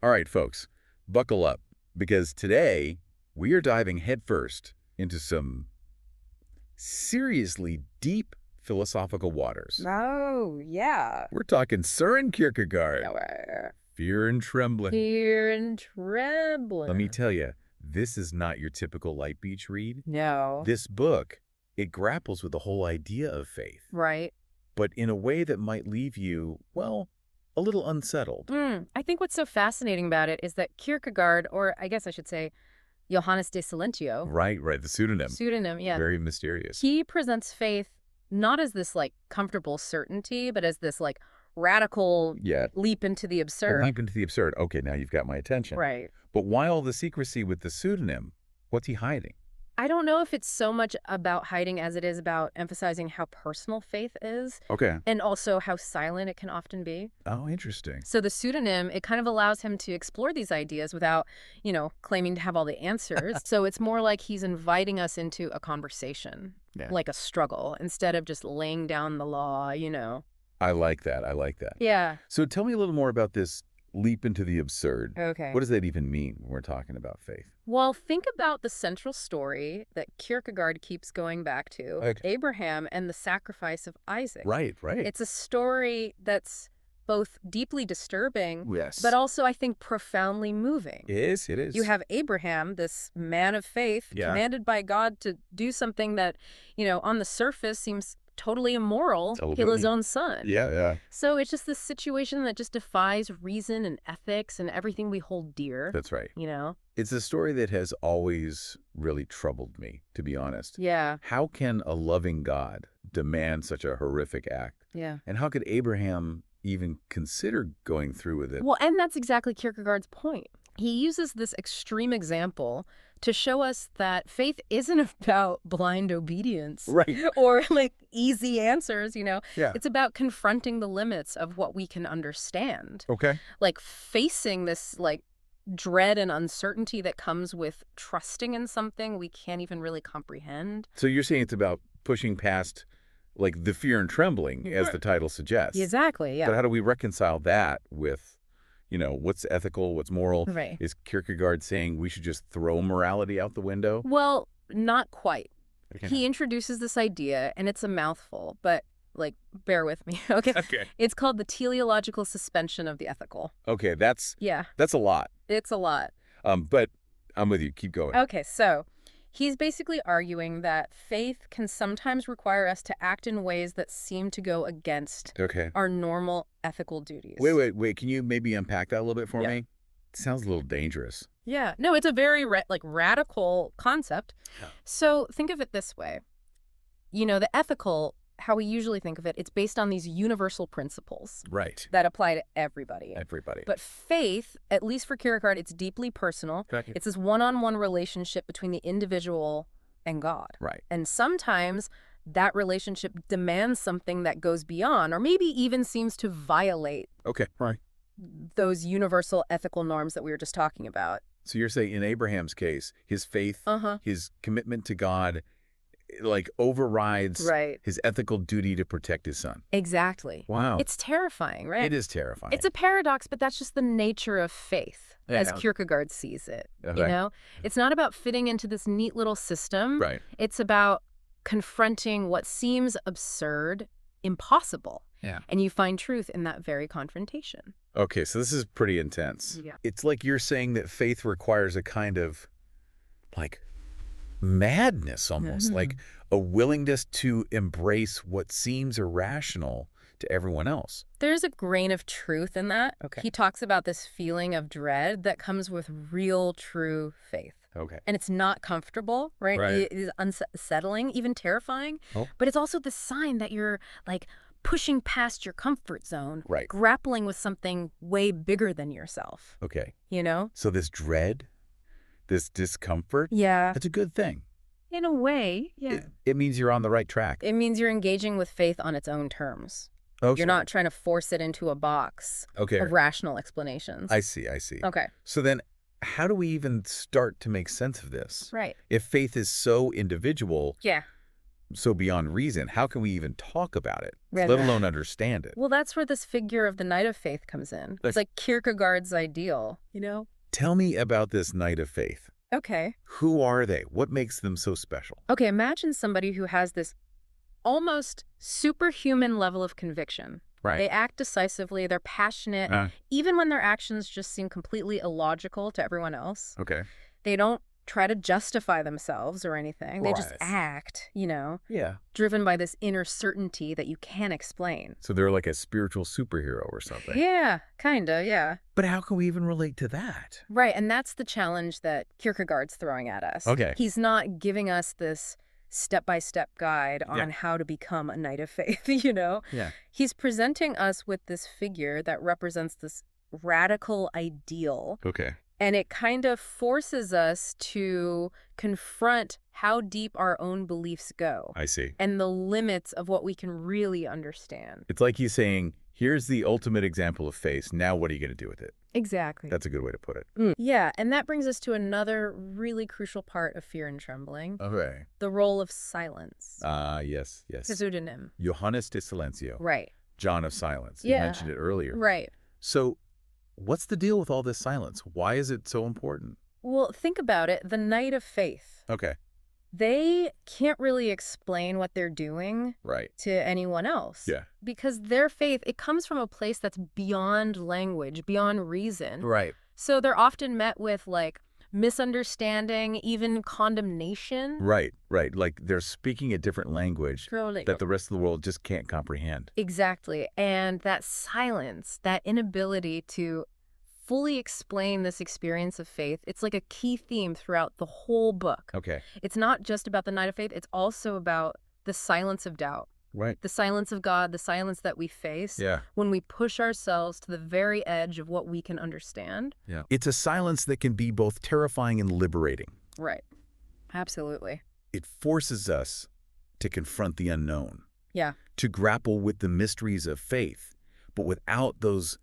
All right, folks, buckle up, because today we are diving headfirst into some seriously deep philosophical waters. Oh, yeah. We're talking Søren Kierkegaard, Yeah. Fear and Trembling. Fear and Trembling. Let me tell you, this is not your typical light beach read. No. This book, it grapples with the whole idea of faith, Right. but in a way that might leave you, well, a little unsettled. I think what's so fascinating about it is that Kierkegaard, or I guess I should say Johannes de Silentio. Right, the pseudonym. Pseudonym, yeah. Very mysterious. He presents faith not as this, comfortable certainty, but as this, radical leap into the absurd. Leap into the absurd. Okay, now you've got my attention. Right. But why all the secrecy with the pseudonym? What's he hiding? I don't know if it's so much about hiding as it is about emphasizing how personal faith is. Okay. And also how silent it can often be. Oh, interesting. So the pseudonym, it kind of allows him to explore these ideas without, claiming to have all the answers. So it's more like he's inviting us into a conversation, like a struggle, instead of just laying down the law, I like that. Yeah. So tell me a little more about this leap into the absurd. Okay. What does that even mean when we're talking about faith? Well, think about the central story that Kierkegaard keeps going back to, Okay. Abraham and the sacrifice of Isaac. Right. It's a story that's both deeply disturbing, Yes. but also, I think, profoundly moving. It is. You have Abraham, this man of faith, commanded by God to do something that, on the surface seems totally immoral, kill his own son. Yeah. So it's just this situation that just defies reason and ethics and everything we hold dear. That's right. You It's a story that has always really troubled me, to be honest. Yeah. How can a loving God demand such a horrific act? Yeah. And how could Abraham even consider going through with it? Well, and that's exactly Kierkegaard's point. He uses this extreme example to show us that faith isn't about blind obedience. Right. Or easy answers, Yeah. It's about confronting the limits of what we can understand. Okay. Facing this dread and uncertainty that comes with trusting in something we can't even really comprehend. So you're saying it's about pushing past the fear and trembling, as the title suggests. Exactly, yeah. But how do we reconcile that with, what's ethical, what's moral? Right. Is Kierkegaard saying we should just throw morality out the window? Well, not quite. Okay. He introduces this idea, and it's a mouthful, but, bear with me, okay? Okay. It's called the teleological suspension of the ethical. Okay, that's a lot. It's a lot. But I'm with you. Keep going. Okay, so he's basically arguing that faith can sometimes require us to act in ways that seem to go against our normal ethical duties. Wait. Can you maybe unpack that a little bit for me? It sounds a little dangerous. Yeah. No, it's a very radical concept. Yeah. So think of it this way. The ethical, how we usually think of it, it's based on these universal principles. Right. That apply to everybody. Everybody. But faith, at least for Kierkegaard, it's deeply personal. Okay. It's this one-on-one relationship between the individual and God. Right. And sometimes that relationship demands something that goes beyond, or maybe even seems to violate Right. those universal ethical norms that we were just talking about. So you're saying in Abraham's case, his faith, his commitment to God, overrides his ethical duty to protect his son. Exactly. Wow. It's terrifying, right? It is terrifying. It's a paradox, but that's just the nature of faith, as Kierkegaard sees it. Okay. It's not about fitting into this neat little system. Right. It's about confronting what seems absurd, impossible. Yeah. And you find truth in that very confrontation. Okay, so this is pretty intense. Yeah. It's like you're saying that faith requires a kind of, madness almost, like a willingness to embrace what seems irrational to everyone else. There's a grain of truth in that. Okay. He talks about this feeling of dread that comes with real, true faith. Okay. And it's not comfortable, right? Right. It is unsettling, even terrifying. Oh. But it's also the sign that you're, pushing past your comfort zone. Right. Grappling with something way bigger than yourself. Okay. So this dread, this discomfort, yeah. that's a good thing. In a way, yeah. It means you're on the right track. It means you're engaging with faith on its own terms. Okay. You're not trying to force it into a box of rational explanations. I see. Okay. So then how do we even start to make sense of this? Right. If faith is so individual, Yeah. So beyond reason, how can we even talk about it, Right. let alone understand it? Well, that's where this figure of the Knight of Faith comes in. It's like Kierkegaard's ideal, you know? Tell me about this Knight of Faith. Okay. Who are they? What makes them so special? Okay, imagine somebody who has this almost superhuman level of conviction. Right. They act decisively, they're passionate, even when their actions just seem completely illogical to everyone else. Okay. They don't try to justify themselves or anything. They just Right. act, you know, Yeah. driven by this inner certainty that you can't explain. So they're like a spiritual superhero or something. Yeah, kinda, yeah. But how can we even relate to that? Right, and that's the challenge that Kierkegaard's throwing at us. Okay. He's not giving us this step-by-step guide on Yeah. how to become a Knight of Faith, you know? Yeah. He's presenting us with this figure that represents this radical ideal, Okay. and it kind of forces us to confront how deep our own beliefs go I see. and the limits of what we can really understand. It's like he's saying, here's the ultimate example of faith. Now what are you going to do with it? Exactly. That's a good way to put it. Yeah, and that brings us to another really crucial part of Fear and Trembling, Okay. the role of silence. Yes. Pseudonym. Johannes de Silencio. Right. John of Silence. You Yeah. mentioned it earlier. Right. So what's the deal with all this silence? Why is it so important? Well, think about it. The Knight of Faith. Okay. They can't really explain what they're doing Right. to anyone else. Yeah. Because their faith, it comes from a place that's beyond language, beyond reason. Right. So they're often met with, like, misunderstanding, even condemnation. Right. Like they're speaking a different language that the rest of the world just can't comprehend. Exactly. And that silence, that inability to fully explain this experience of faith, it's like a key theme throughout the whole book. Okay. It's not just about the Knight of Faith, it's also about the silence of doubt, Right. the silence of God, the silence that we face Yeah. when we push ourselves to the very edge of what we can understand. Yeah. It's a silence that can be both terrifying and liberating. Right. Absolutely. It forces us to confront the unknown, Yeah. to grapple with the mysteries of faith, but without those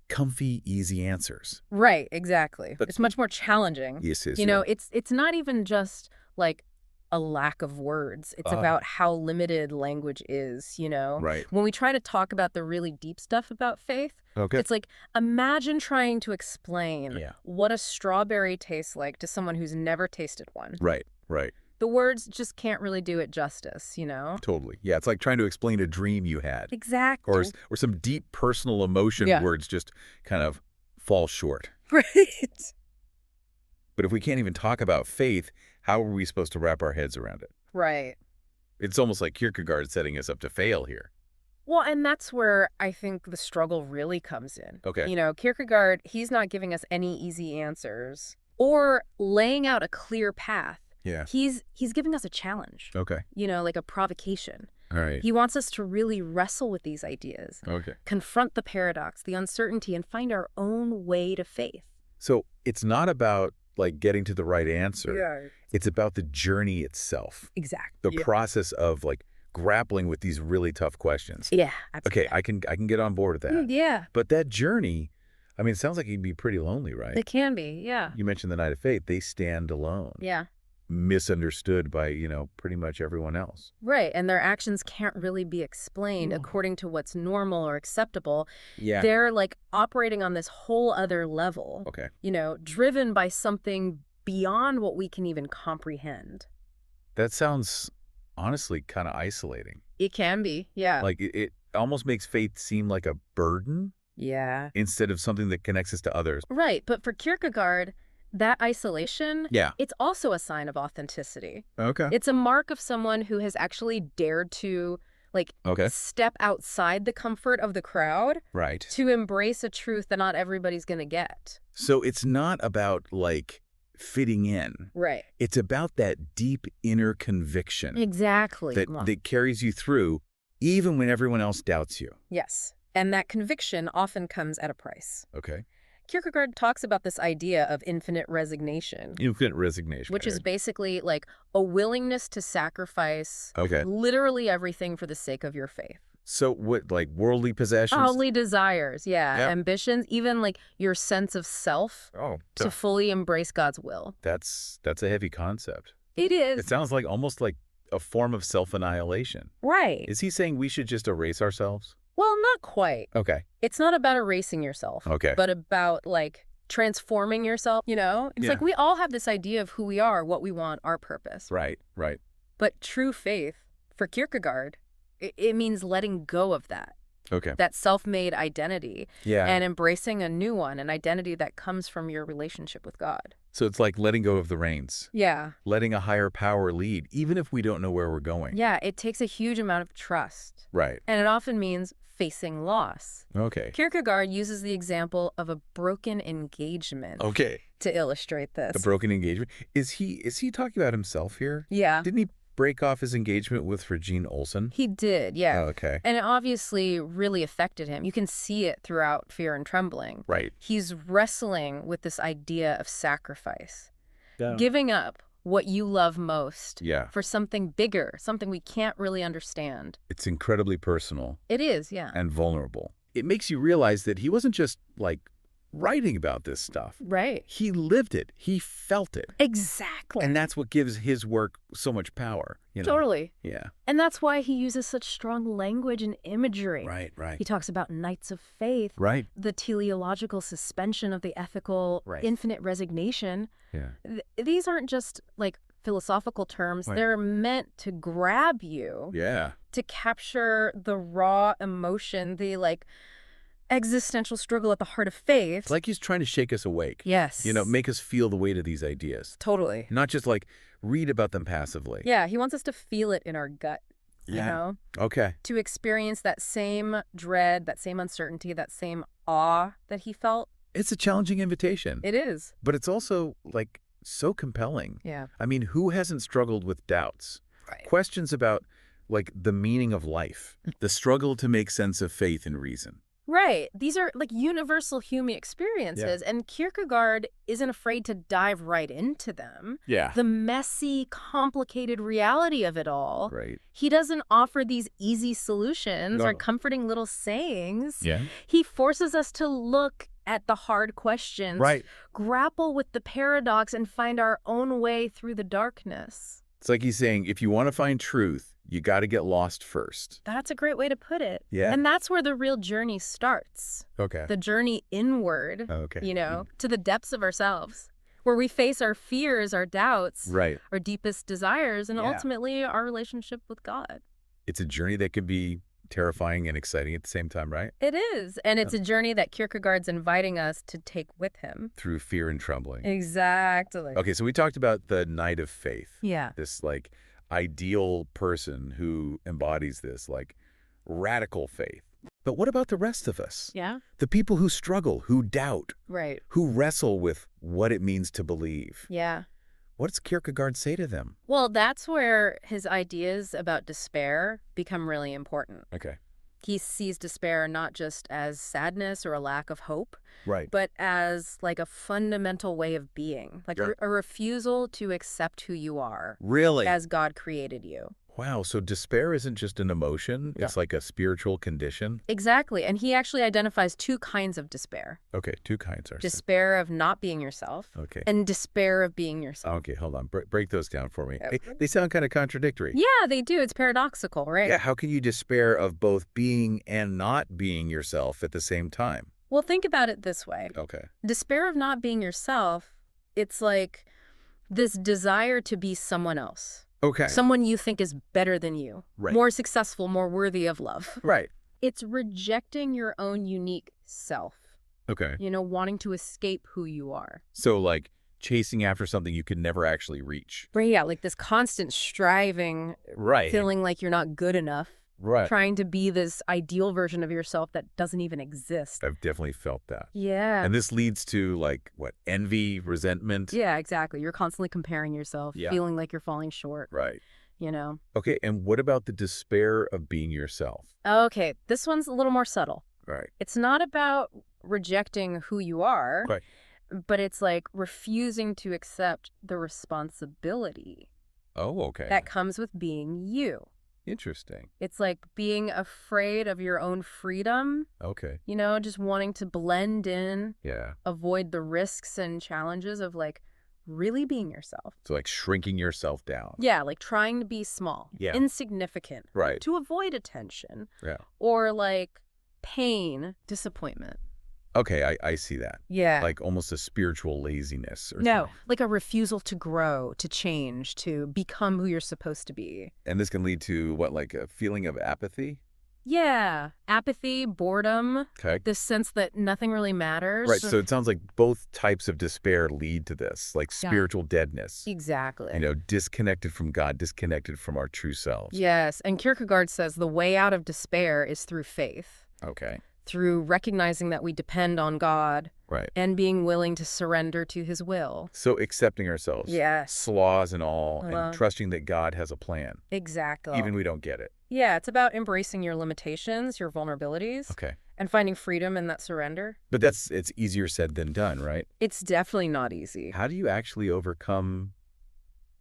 comfy, easy answers. Right, exactly. But- It's much more challenging. Yes. You know, it's not even just like a lack of words. It's about how limited language is, you know? Right. When we try to talk about the really deep stuff about faith, Okay. it's like, imagine trying to explain Yeah. what a strawberry tastes like to someone who's never tasted one. Right. The words just can't really do it justice, you know? Totally. Yeah, it's like trying to explain a dream you had. Exactly. Or some deep personal emotion Yeah. words just kind of fall short. Right. But if we can't even talk about faith, how are we supposed to wrap our heads around it? Right. It's almost like Kierkegaard setting us up to fail here. Well, and that's where I think the struggle really comes in. Okay. You know, Kierkegaard, he's not giving us any easy answers or laying out a clear path. Yeah. He's giving us a challenge, Okay. you know, like a provocation. All right. He wants us to really wrestle with these ideas, Okay. confront the paradox, the uncertainty, and find our own way to faith. So it's not about like getting to the right answer. Yeah. It's about the journey itself. Exactly. The process of like grappling with these really tough questions. Yeah. Okay, I can get on board with that. Yeah. But that journey, I mean, it sounds like it can be pretty lonely, right? It can be. Yeah. You mentioned the Knight of Faith. They stand alone. Yeah. Misunderstood by, pretty much everyone else. Right. And their actions can't really be explained according to what's normal or acceptable. Yeah. They're like operating on this whole other level, Okay. you know, driven by something beyond what we can even comprehend. That sounds honestly kind of isolating. It can be. Yeah. Like it almost makes faith seem like a burden Yeah. instead of something that connects us to others. Right. But for Kierkegaard, that isolation, Yeah. it's also a sign of authenticity. Okay. It's a mark of someone who has actually dared to, like, Okay. step outside the comfort of the crowd Right. to embrace a truth that not everybody's going to get. So it's not about like fitting in. Right. It's about that deep inner conviction Exactly. that carries you through even when everyone else doubts you. Yes. And that conviction often comes at a price. Okay. Kierkegaard talks about this idea of infinite resignation, Infinite resignation. which is basically like a willingness to sacrifice Okay. literally everything for the sake of your faith. So what, like worldly possessions? Worldly desires, Yeah. ambitions, even like your sense of self Oh, to fully embrace God's will. that's a heavy concept. It is. It sounds like almost like a form of self-annihilation. Right. Is he saying we should just erase ourselves? Well, not quite. Okay. It's not about erasing yourself. Okay. But about, like, transforming yourself, you know? It's like we all have this idea of who we are, what we want, our purpose. Right, right. But true faith, for Kierkegaard, it means letting go of that. Okay. That self-made identity. Yeah. And embracing a new one, an identity that comes from your relationship with God. So it's like letting go of the reins. Yeah. Letting a higher power lead, even if we don't know where we're going. Yeah, it takes a huge amount of trust. Right. And it often means facing loss. Okay. Kierkegaard uses the example of a broken engagement to illustrate this. The broken engagement. Is he talking about himself here? Yeah. Didn't he break off his engagement with Regine Olsen? He did, yeah. Oh, okay. And it obviously really affected him. You can see it throughout Fear and Trembling. Right. He's wrestling with this idea of sacrifice. Yeah. Giving up what you love most Yeah. for something bigger, something we can't really understand. It's incredibly personal. It is, yeah. And vulnerable. It makes you realize that he wasn't just, like, writing about this stuff. Right. He lived it. He felt it. Exactly. And that's what gives his work so much power. You know? Totally. Yeah. And that's why he uses such strong language and imagery. Right, right. He talks about knights of faith, Right. the teleological suspension of the ethical, infinite resignation. Yeah. These aren't just, like, philosophical terms. Right. They're meant to grab you. Yeah. To capture the raw emotion, the, like, existential struggle at the heart of faith. It's like he's trying to shake us awake. Yes. You know, make us feel the weight of these ideas. Totally. Not just, like, read about them passively. Yeah, he wants us to feel it in our gut. Yeah. You know? Okay. To experience that same dread, that same uncertainty, that same awe that he felt. It's a challenging invitation. It is. But it's also, like, so compelling. Yeah. I mean, who hasn't struggled with doubts? Right. Questions about, like, the meaning of life, the struggle to make sense of faith and reason. Right. These are, like, universal human experiences, and Kierkegaard isn't afraid to dive right into them. Yeah. The messy, complicated reality of it all. Right. He doesn't offer these easy solutions No. or comforting little sayings. Yeah. He forces us to look at the hard questions, Right. grapple with the paradox, and find our own way through the darkness. It's like he's saying, if you want to find truth, you got to get lost first. That's a great way to put it. Yeah. And that's where the real journey starts. Okay. The journey inward, Okay. you know, to the depths of ourselves, where we face our fears, our doubts, Right. our deepest desires, and Yeah. ultimately our relationship with God. It's a journey that can be terrifying and exciting at the same time, right? It is. And it's a journey that Kierkegaard's inviting us to take with him. Through fear and trembling. Exactly. Okay, so we talked about the knight of faith. Yeah. This, like, ideal person who embodies this, like, radical faith. But what about the rest of us? Yeah. The people who struggle, who doubt, Right. who wrestle with what it means to believe. Yeah. What does Kierkegaard say to them? Well, that's where his ideas about despair become really important. Okay. He sees despair not just as sadness or a lack of hope, Right. but as, like, a fundamental way of being, like Yeah. a refusal to accept who you are Really? as God created you. Wow, so despair isn't just an emotion, it's like a spiritual condition? Exactly. And he actually identifies two kinds of despair. Okay, two kinds are. Despair of not being yourself Okay. and despair of being yourself. Okay, hold on. Break those down for me. Okay. They sound kind of contradictory. Yeah, they do. It's paradoxical, right? Yeah, how can you despair of both being and not being yourself at the same time? Well, think about it this way. Okay. Despair of not being yourself, it's like this desire to be someone else. Okay. Someone you think is better than you, Right. more successful, more worthy of love. Right. It's rejecting your own unique self, Okay. you know, wanting to escape who you are. So, like, chasing after something you could never actually reach. Right, yeah, like this constant striving, Right. feeling like you're not good enough, Right. trying to be this ideal version of yourself that doesn't even exist. I've definitely felt that. Yeah. And this leads to, like, what, envy, resentment? Yeah, exactly. You're constantly comparing yourself, Yeah. feeling like you're falling short, Right. you know? Okay, and what about the despair of being yourself? Okay, this one's a little more subtle. Right. It's not about rejecting who you are, Right. but it's like refusing to accept the responsibility Oh, okay. that comes with being you. Interesting. It's like being afraid of your own freedom, Okay. you know, just wanting to blend in, Yeah. avoid the risks and challenges of, like, really being yourself. So like shrinking yourself down. Yeah, like trying to be small, insignificant, Right. to avoid attention, Yeah. or like pain, disappointment. Okay, I see that. Yeah. Like almost a spiritual laziness or No, something. like a refusal to grow, to change, to become who you're supposed to be. And this can lead to what, like a feeling of apathy? Yeah, apathy, boredom, Okay. this sense that nothing really matters. Right, so it sounds like both types of despair lead to this, like Yeah. spiritual deadness. Exactly. You know, disconnected from God, disconnected from our true selves. Yes, and Kierkegaard says the way out of despair is through faith, Okay. through recognizing that we depend on God Right. and being willing to surrender to his will. So accepting ourselves, Yes. flaws and all, Uh-huh. and trusting that God has a plan, Exactly. even we don't get it. Yeah, it's about embracing your limitations, your vulnerabilities, Okay. and finding freedom in that surrender. But it's easier said than done, right? It's definitely not easy. How do you actually overcome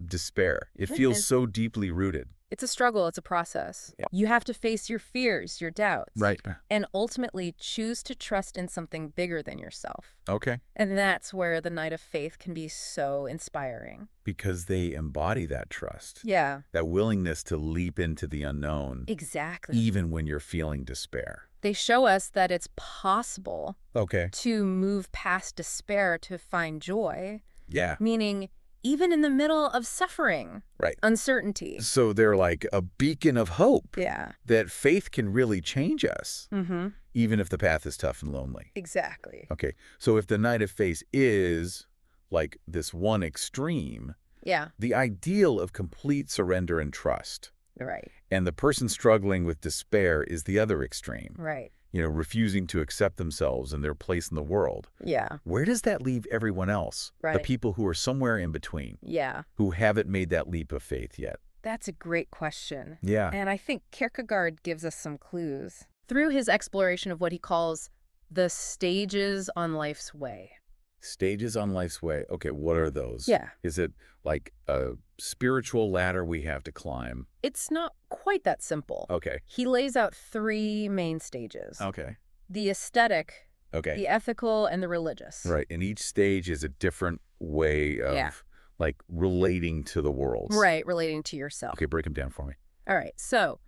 despair? It Goodness. feels so deeply rooted. It's a struggle. It's a process. Yeah. You have to face your fears, your doubts. Right. And ultimately choose to trust in something bigger than yourself. Okay. And that's where the Night of Faith can be so inspiring. Because they embody that trust, Yeah, that willingness to leap into the unknown, exactly. even when you're feeling despair. They show us that it's possible Okay. to move past despair to find joy, Yeah. meaning even in the middle of suffering, Right. uncertainty. So they're like a beacon of hope Yeah. that faith can really change us, Mm-hmm. even if the path is tough and lonely. Exactly. Okay. So if the Night of Faith is like this one extreme, Yeah, the ideal of complete surrender and trust, right, and the person struggling with despair is the other extreme, right. you know, refusing to accept themselves and their place in the world. Yeah, Where does that leave everyone else? The Right. people who are somewhere in between, yeah. who haven't made that leap of faith yet. That's a great question. Yeah. And I think Kierkegaard gives us some clues through his exploration of what he calls the stages on life's way. Stages on life's way. Okay, what are those? Yeah. Is it like a spiritual ladder we have to climb? It's not quite that simple. Okay. He lays out 3 main stages. Okay. The aesthetic, Okay. the ethical, and the religious. Right. And each stage is a different way of Yeah. like relating to the world. Right, relating to yourself. Okay, break them down for me. All right, so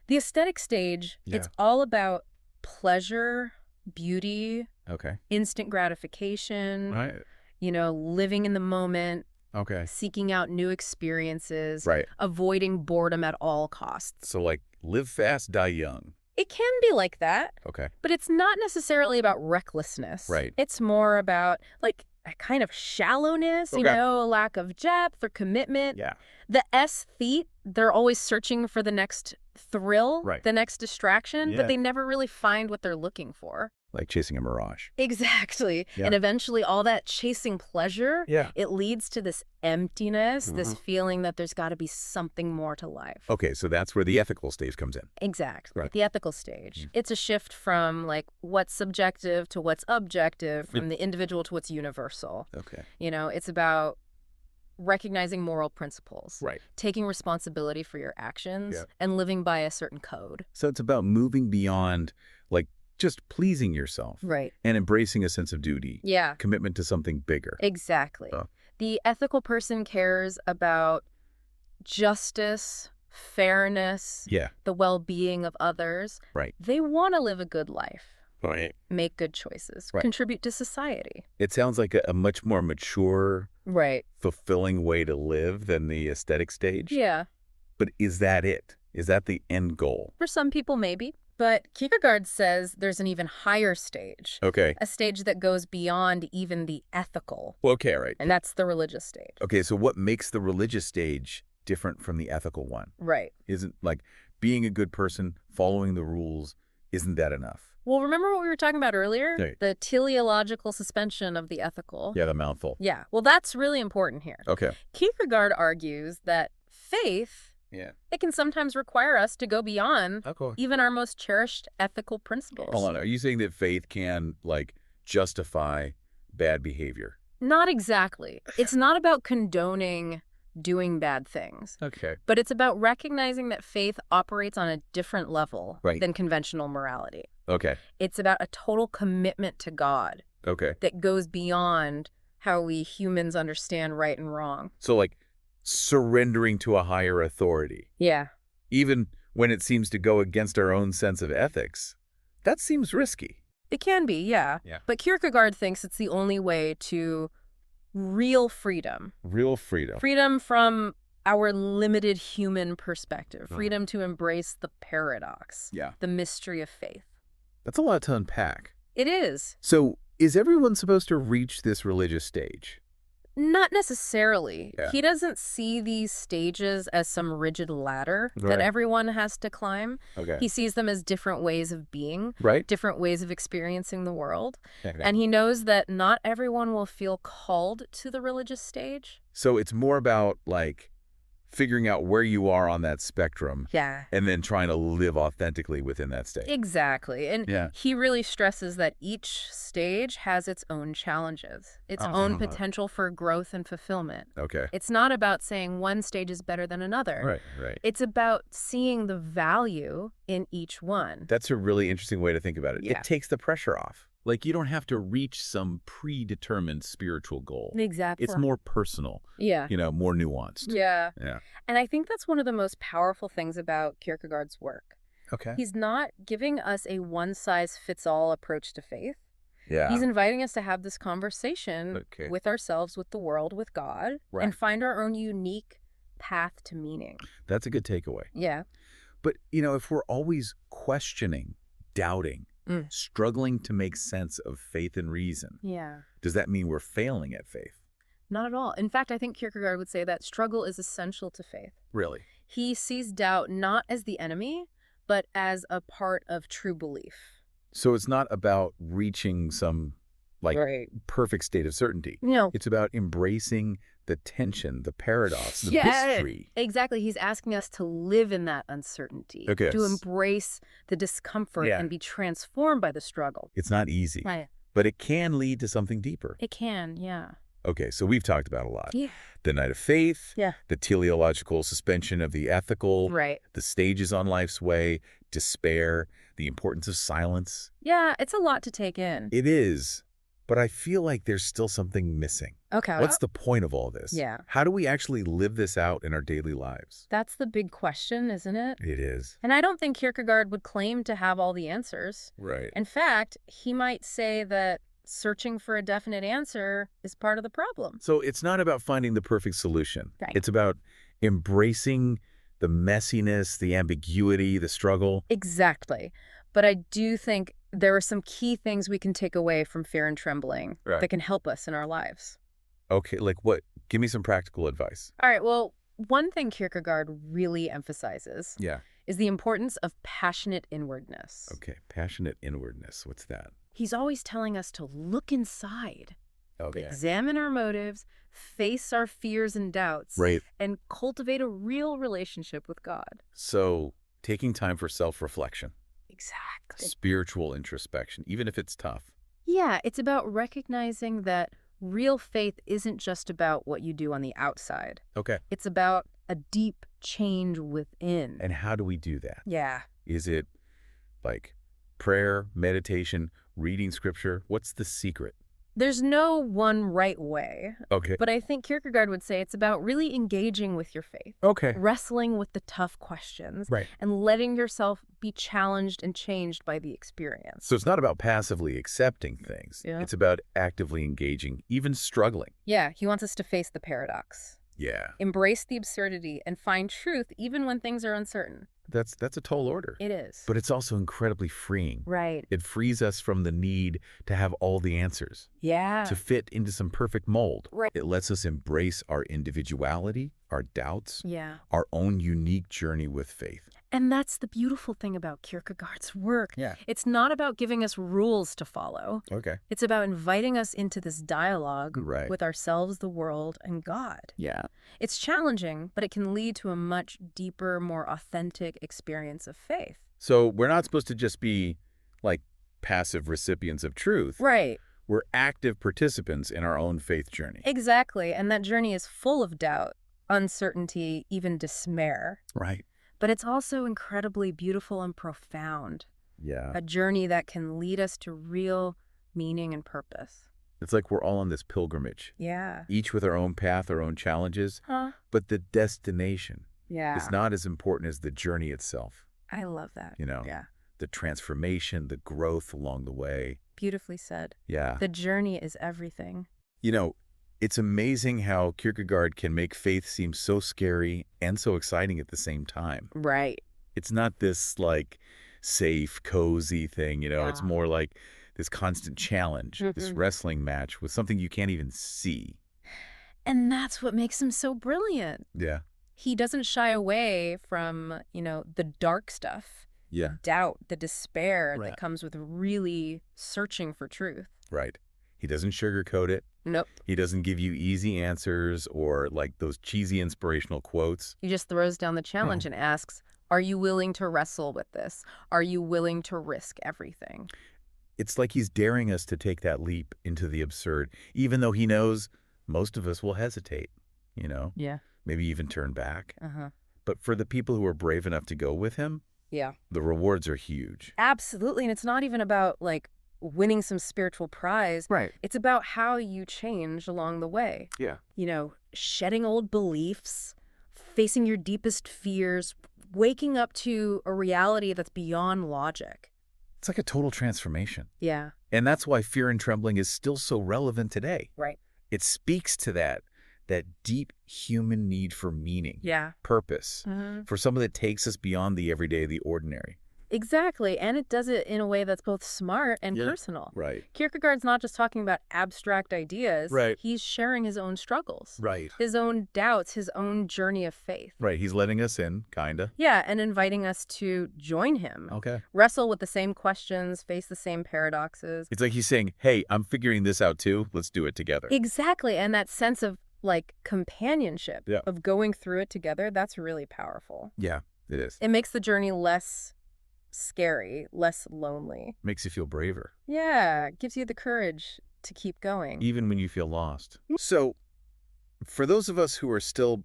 the aesthetic stage, it's all about pleasure, beauty, Okay. instant gratification, Right. you know, living in the moment, Okay. seeking out new experiences, Right. avoiding boredom at all costs. So like live fast, die young. It can be like that, Okay. but it's not necessarily about recklessness. Right. It's more about like a kind of shallowness, you Okay. know, a lack of depth or commitment. Yeah. The aesthete, they're always searching for the next thrill, Right. the next distraction, Yeah. but they never really find what they're looking for. Like chasing a mirage. Exactly. Yeah. And eventually all that chasing pleasure, Yeah. it leads to this emptiness, this Mhm. feeling that there's got to be something more to life. Okay, so that's where the ethical stage comes in. Exactly. Right. The ethical stage. Mm. It's a shift from like what's subjective to what's objective, from the individual to what's universal. Okay. You know, it's about recognizing moral principles, Right. taking responsibility for your actions, Yeah. and living by a certain code. So it's about moving beyond like just pleasing yourself Right. and embracing a sense of duty, Yeah. commitment to something bigger. Exactly. Oh. The ethical person cares about justice, fairness, Yeah. the well-being of others. Right. They want to live a good life, Right. make good choices, Right. contribute to society. It sounds like a much more mature, Right. fulfilling way to live than the aesthetic stage. Yeah. But is that it? Is that the end goal? For some people, maybe. But Kierkegaard says there's an even higher stage, Okay. a stage that goes beyond even the ethical, Well, okay, all right. and that's the religious stage. Okay, so what makes the religious stage different from the ethical one? Right. Isn't like being a good person, following the rules, isn't that enough? Well, remember what we were talking about earlier? Right. The teleological suspension of the ethical. Yeah, the mouthful. Yeah. Well, that's really important here. Okay. Kierkegaard argues that faith, Yeah. it can sometimes require us to go beyond Okay. even our most cherished ethical principles. Hold on. Are you saying that faith can like justify bad behavior? Not exactly. It's not about condoning doing bad things, Okay. but it's about recognizing that faith operates on a different level Right. than conventional morality. Okay. It's about a total commitment to God Okay. that goes beyond how we humans understand right and wrong. So, like, surrendering to a higher authority, Yeah. even when it seems to go against our own sense of ethics, that seems risky. It can be, yeah. Yeah. But Kierkegaard thinks it's the only way to real freedom. Real freedom. Freedom from our limited human perspective. Freedom to embrace the paradox. Yeah. The mystery of faith. That's a lot to unpack. It is. So, is everyone supposed to reach this religious stage? Not necessarily. Yeah. He doesn't see these stages as some rigid ladder Right. that everyone has to climb. Okay. He sees them as different ways of being, Right? different ways of experiencing the world. Okay. And he knows that not everyone will feel called to the religious stage. So it's more about, like, figuring out where you are on that spectrum Yeah. and then trying to live authentically within that state. Exactly. And Yeah. he really stresses that each stage has its own challenges, its own potential for growth and fulfillment. Okay. It's not about saying one stage is better than another. Right, right. It's about seeing the value in each one. That's a really interesting way to think about it. Yeah. It takes the pressure off. Like, you don't have to reach some predetermined spiritual goal. Exactly. It's more personal, Yeah. more nuanced. Yeah. Yeah. And I think that's one of the most powerful things about Kierkegaard's work. Okay. He's not giving us a one-size-fits-all approach to faith. Yeah. He's inviting us to have this conversation Okay. with ourselves, with the world, with God, Right. and find our own unique path to meaning. That's a good takeaway. Yeah. But, if we're always questioning, doubting, struggling to make sense of faith and reason, Yeah. does that mean we're failing at faith? Not at all. In fact, I think Kierkegaard would say that struggle is essential to faith. Really? He sees doubt not as the enemy, but as a part of true belief. So it's not about reaching some, perfect state of certainty. No. It's about embracing the tension, the paradox, the Yeah, mystery. exactly. He's asking us to live in that uncertainty, Okay. to embrace the discomfort Yeah. and be transformed by the struggle. It's not easy, Right. but it can lead to something deeper. It can, yeah. Okay, so we've talked about a lot. Yeah. The night of faith, Yeah. the teleological suspension of the ethical, Right. the stages on life's way, despair, the importance of silence. Yeah, it's a lot to take in. It is, but I feel like there's still something missing. Okay. What's the point of all this? Yeah. How do we actually live this out in our daily lives? That's the big question, isn't it? It is. And I don't think Kierkegaard would claim to have all the answers. Right. In fact, he might say that searching for a definite answer is part of the problem. So it's not about finding the perfect solution. Right. It's about embracing the messiness, the ambiguity, the struggle. Exactly. But I do think there are some key things we can take away from Fear and Trembling Right. that can help us in our lives. Okay, like what? Give me some practical advice. All right, well, one thing Kierkegaard really emphasizes Yeah. is the importance of passionate inwardness. Okay, passionate inwardness. What's that? He's always telling us to look inside, Okay. examine our motives, face our fears and doubts, Right. and cultivate a real relationship with God. So taking time for self-reflection, Exactly. spiritual introspection, even if it's tough. Yeah, it's about recognizing that real faith isn't just about what you do on the outside. Okay. It's about a deep change within. And how do we do that? Yeah. Is it like prayer, meditation, reading scripture? What's the secret? There's no one right way, Okay. but I think Kierkegaard would say it's about really engaging with your faith, Okay. wrestling with the tough questions, Right. and letting yourself be challenged and changed by the experience. So it's not about passively accepting things. Yeah. It's about actively engaging, even struggling. Yeah, he wants us to face the paradox, Yeah. embrace the absurdity, and find truth even when things are uncertain. That's a tall order. It is. But it's also incredibly freeing. Right. It frees us from the need to have all the answers, Yeah. to fit into some perfect mold. Right. It lets us embrace our individuality, our doubts, Yeah. our own unique journey with faith. And that's the beautiful thing about Kierkegaard's work. Yeah. It's not about giving us rules to follow. Okay. It's about inviting us into this dialogue Right. with ourselves, the world, and God. Yeah. It's challenging, but it can lead to a much deeper, more authentic experience of faith. So we're not supposed to just be like passive recipients of truth. Right. We're active participants in our own faith journey. Exactly. And that journey is full of doubt, uncertainty, even despair. Right. But it's also incredibly beautiful and profound. Yeah. A journey that can lead us to real meaning and purpose. It's like we're all on this pilgrimage, Yeah. each with our own path, our own challenges, Huh? but the destination is Yeah. not as important as the journey itself, I love that. you know, Yeah. the transformation, the growth along the way. Beautifully said. Yeah. The journey is everything. You know, it's amazing how Kierkegaard can make faith seem so scary and so exciting at the same time. Right. It's not this, like, safe, cozy thing, it's Yeah. more like this constant challenge, this Mhm. wrestling match with something you can't even see. And that's what makes him so brilliant. Yeah. He doesn't shy away from, the dark stuff, Yeah. doubt, the despair Right. that comes with really searching for truth. Right. He doesn't sugarcoat it. Nope. He doesn't give you easy answers or, like, those cheesy inspirational quotes. He just throws down the challenge and asks, are you willing to wrestle with this? Are you willing to risk everything? It's like he's daring us to take that leap into the absurd, even though he knows most of us will hesitate, Yeah. maybe even turn back. Uh-huh. But for the people who are brave enough to go with him, Yeah. the rewards are huge. Absolutely. And it's not even about, winning some spiritual prize. Right. It's about how you change along the way. Yeah. Shedding old beliefs, facing your deepest fears, waking up to a reality that's beyond logic. It's like a total transformation. Yeah. And that's why Fear and Trembling is still so relevant today. Right. It speaks to that deep human need for meaning, Yeah. purpose, Mm-hmm. for something that takes us beyond the everyday, the ordinary. Exactly. And it does it in a way that's both smart and Yeah. personal. Right. Kierkegaard's not just talking about abstract ideas. Right. He's sharing his own struggles, Right. his own doubts, his own journey of faith. Right. He's letting us in, kinda. Yeah, and inviting us to join him. Okay. Wrestle with the same questions, face the same paradoxes. It's like he's saying, hey, I'm figuring this out too. Let's do it together. Exactly. And that sense of, companionship, Yeah. of going through it together, that's really powerful. Yeah, it is. It makes the journey less scary, less lonely. Makes you feel braver, Yeah, it gives you the courage to keep going. even when you feel lost. So, for those of us who are still,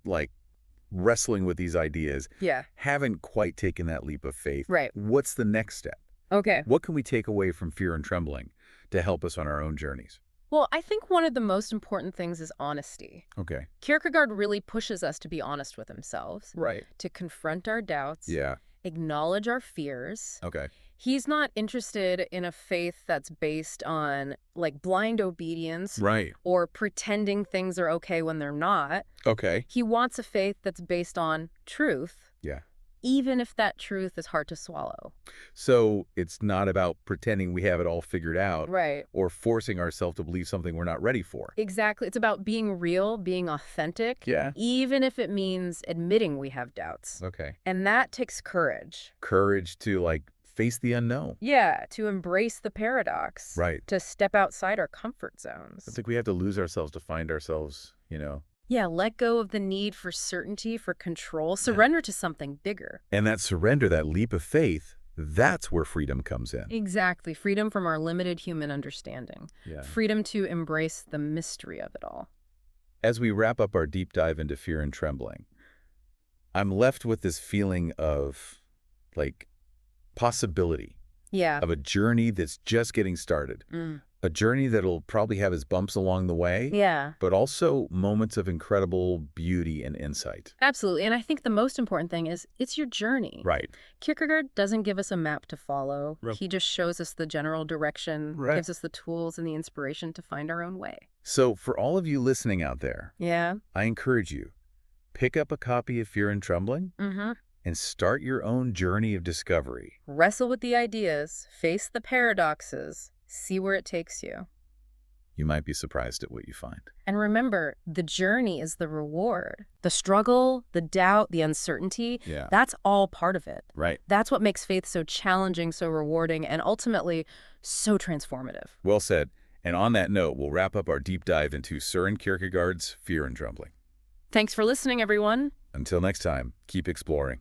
wrestling with these ideas, Yeah. haven't quite taken that leap of faith, Right. what's the next step? Okay. What can we take away from Fear and Trembling to help us on our own journeys? Well, I think one of the most important things is honesty. Okay. Kierkegaard really pushes us to be honest with ourselves, Right. to confront our doubts, Yeah. acknowledge our fears. Okay. He's not interested in a faith that's based on, blind obedience Right. or pretending things are okay when they're not. Okay. He wants a faith that's based on truth, Yeah. even if that truth is hard to swallow. So it's not about pretending we have it all figured out Right. or forcing ourselves to believe something we're not ready for. Exactly. It's about being real, being authentic, Yeah. even if it means admitting we have doubts. Okay. And that takes courage. Courage to, face the unknown. Yeah, to embrace the paradox. Right. To step outside our comfort zones. It's like we have to lose ourselves to find ourselves, Yeah, let go of the need for certainty, for control, surrender to something bigger. And that surrender, that leap of faith, that's where freedom comes in. Exactly. Freedom from our limited human understanding. Yeah. Freedom to embrace the mystery of it all. As we wrap up our deep dive into Fear and Trembling, I'm left with this feeling of, possibility, Yeah. of a journey that's just getting started. A journey that'll probably have its bumps along the way, Yeah. but also moments of incredible beauty and insight. Absolutely. And I think the most important thing is it's your journey. Right. Kierkegaard doesn't give us a map to follow. Right. He just shows us the general direction, Right. gives us the tools and the inspiration to find our own way. So for all of you listening out there, Yeah. I encourage you, pick up a copy of Fear and Trembling Mm-hmm. and start your own journey of discovery. Wrestle with the ideas, face the paradoxes, see where it takes you. You might be surprised at what you find. And remember, the journey is the reward. The struggle, the doubt, the uncertainty, Yeah. that's all part of it. Right. That's what makes faith so challenging, so rewarding, and ultimately so transformative. Well said. And on that note, we'll wrap up our deep dive into Søren Kierkegaard's Fear and Trembling. Thanks for listening, everyone. Until next time, keep exploring.